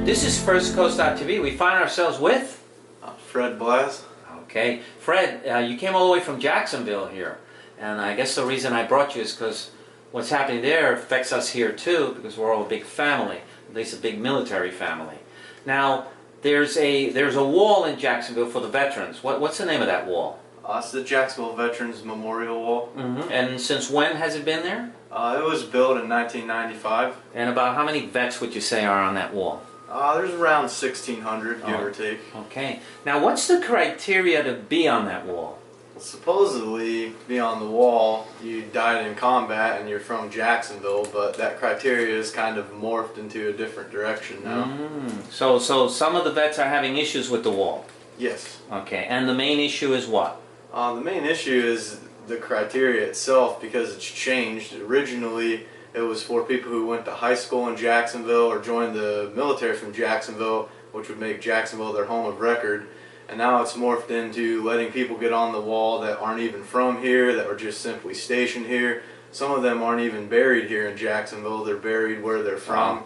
This is FirstCoast.tv. We find ourselves with Fred Blaz. Okay, Fred, you came all the way from Jacksonville here, and I guess the reason I brought you is because what's happening there affects us here too, because we're all a big family, at least a big military family. Now, there's a wall in Jacksonville for the veterans. What's the name of that wall? It's the Jacksonville Veterans Memorial Wall. And since when has it been there? It was built in 1995. And about how many vets would you say are on that wall? There's around 1,600, give or take. Okay. Now, what's the criteria to be on that wall? Well, supposedly, to be on the wall, you died in combat and you're from Jacksonville, but that criteria is kind of morphed into a different direction now. So some of the vets are having issues with the wall? Yes. Okay. And the main issue is what? The main issue is the criteria itself, because it's changed. Originally, it was for people who went to high school in Jacksonville or joined the military from Jacksonville, which would make Jacksonville their home of record. And now it's morphed into letting people get on the wall that aren't even from here, that were just simply stationed here. Some of them aren't even buried here in Jacksonville, they're buried where they're from.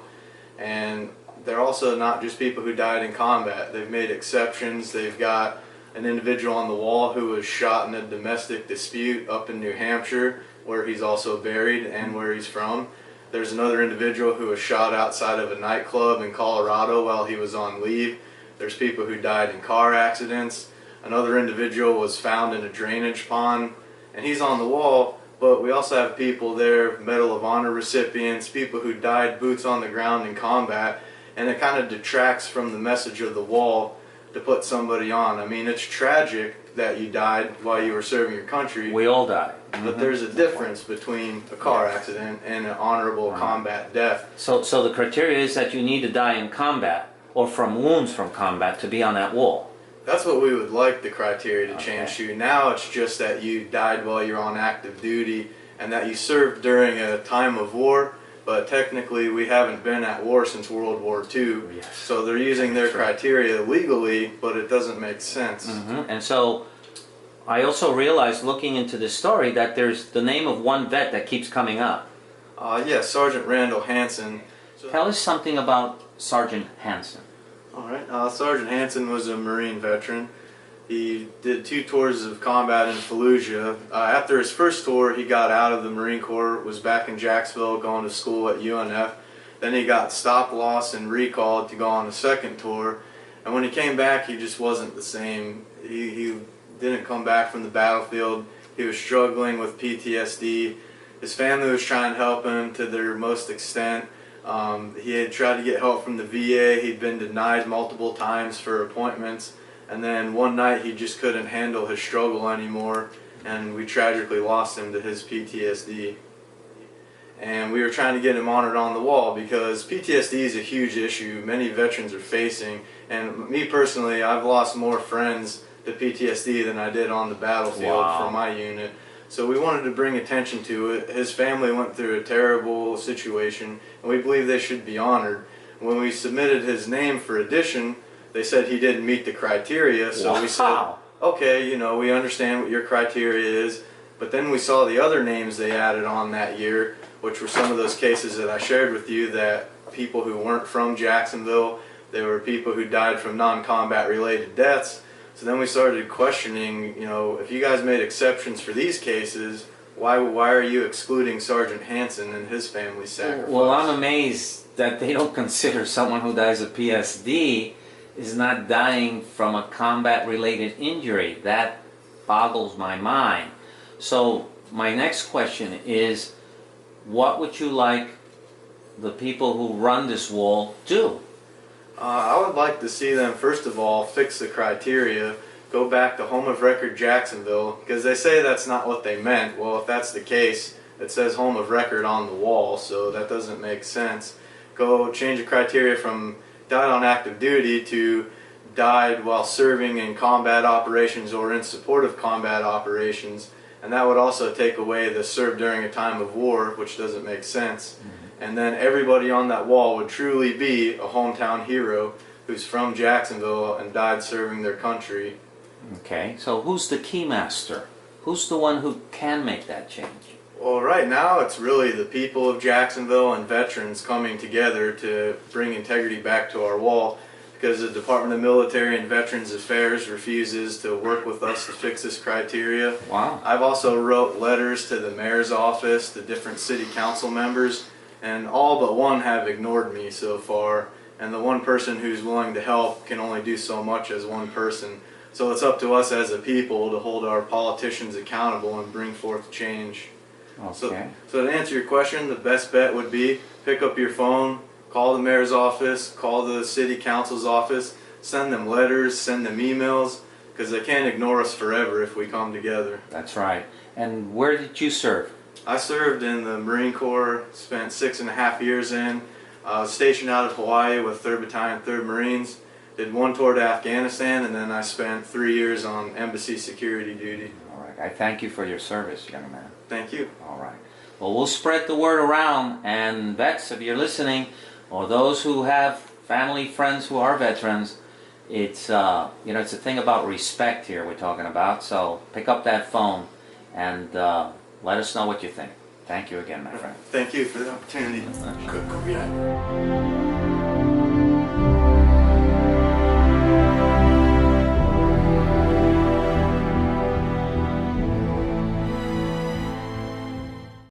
And they're also not just people who died in combat. They've made exceptions. They've got an individual on the wall who was shot in a domestic dispute up in New Hampshire, where he's also buried and where he's from. There's another individual who was shot outside of a nightclub in Colorado while he was on leave. There's people who died in car accidents. Another individual was found in a drainage pond, and he's on the wall. But we also have people there, Medal of Honor recipients, people who died boots on the ground in combat, and it kind of detracts from the message of the wall to put somebody on. I mean, it's tragic that you died while you were serving your country. We all die. But there's a difference between a car accident and an honorable combat death. So the criteria is that you need to die in combat or from wounds from combat to be on that wall. That's what we would like the criteria to change to. Now it's just that you died while you're on active duty and that you served during a time of war. But technically, we haven't been at war since World War II, so they're using their criteria legally, but it doesn't make sense. And so, I also realized, looking into this story, that there's the name of one vet that keeps coming up. Yes, Sergeant Randall Hansen. Tell us something about Sergeant Hansen. All right, Sergeant Hansen was a Marine veteran. He did 2 tours of combat in Fallujah. After his first tour, he got out of the Marine Corps, was back in Jacksonville going to school at UNF. Then he got stop loss and recalled to go on a second tour. And when he came back, he just wasn't the same. He didn't come back from the battlefield. He was struggling with PTSD. His family was trying to help him to their most extent. He had tried to get help from the VA. He'd been denied multiple times for appointments. And then one night he just couldn't handle his struggle anymore, and we tragically lost him to his PTSD. And we were trying to get him honored on the wall because PTSD is a huge issue many veterans are facing. And me personally, I've lost more friends to PTSD than I did on the battlefield from my unit. So we wanted to bring attention to it. His family went through a terrible situation, and we believe they should be honored. When we submitted his name for addition, they said he didn't meet the criteria, so we said, okay, you know, we understand what your criteria is. But then we saw the other names they added on that year, which were some of those cases that I shared with you, that people who weren't from Jacksonville, they were people who died from non-combat related deaths. So then we started questioning, you know, if you guys made exceptions for these cases, why are you excluding Sergeant Hansen and his family's sacrifice? Well, I'm amazed that they don't consider someone who dies of PSD is not dying from a combat-related injury. That boggles my mind. So my next question is, what would you like the people who run this wall do? I would like to see them, first of all, fix the criteria, go back to Home of Record Jacksonville, because they say that's not what they meant. Well, if that's the case, it says Home of Record on the wall, so that doesn't make sense. Go change the criteria from died on active duty to died while serving in combat operations or in support of combat operations, and that would also take away the served during a time of war, which doesn't make sense. And then everybody on that wall would truly be a hometown hero who's from Jacksonville and died serving their country. Okay, so who's the key master? Who's the one who can make that change? Well, right now it's really the people of Jacksonville and veterans coming together to bring integrity back to our wall, because the Department of Military and Veterans Affairs refuses to work with us to fix this criteria. Wow. I've also wrote letters to the mayor's office, to different city council members, and all but one have ignored me so far. And the one person who's willing to help can only do so much as one person. So it's up to us as a people to hold our politicians accountable and bring forth change. Okay. So to answer your question, the best bet would be pick up your phone, call the mayor's office, call the city council's office, send them letters, send them emails, because they can't ignore us forever if we come together. That's right. And where did you serve? I served in the Marine Corps, spent 6.5 years in, stationed out of Hawaii with 3rd Battalion, 3rd Marines, did 1 tour to Afghanistan, and then I spent 3 years on embassy security duty. All right. I thank you for your service, young man. Thank you. All right. Well, we'll spread the word around, and vets, if you're listening, or those who have family, friends who are veterans, it's it's a thing about respect here we're talking about. So pick up that phone and let us know what you think. Thank you again, my friend. Thank you for the opportunity. Good.